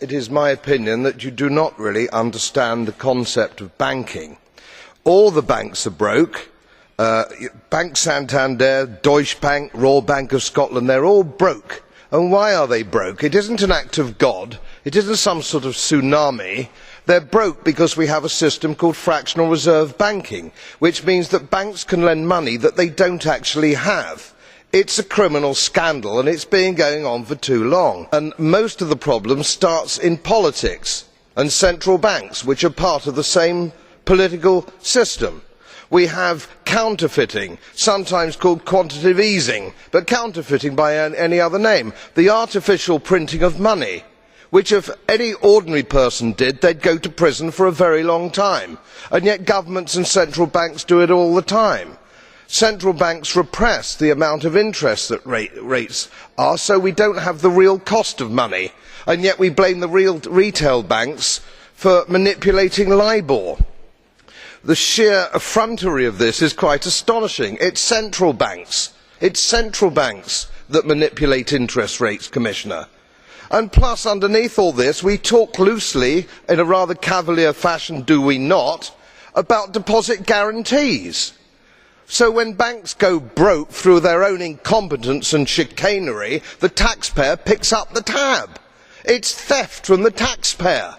It is my opinion that you do not really understand the concept of banking. All the banks are broke. Bank Santander, Deutsche Bank, Royal Bank of Scotland, they are all broke. And why are they broke? It isn't an act of God. It isn't some sort of tsunami. They are broke because we have a system called fractional reserve banking, which means that banks can lend money that they don't actually have. It's a criminal scandal and it's been going on for too long. And most of the problem starts in politics and central banks, which are part of the same political system. We have counterfeiting, sometimes called quantitative easing, but counterfeiting by any other name. The artificial printing of money, which if any ordinary person did, they'd go to prison for a very long time. And yet governments and central banks do it all the time. Central banks repress the amount of interest that rates are, so we don't have the real cost of money. And yet we blame the real retail banks for manipulating LIBOR. The sheer effrontery of this is quite astonishing. It's central banks that manipulate interest rates, Commissioner. And plus, underneath all this, we talk loosely, in a rather cavalier fashion, do we not, about deposit guarantees. So when banks go broke through their own incompetence and chicanery, the taxpayer picks up the tab. It's theft from the taxpayer.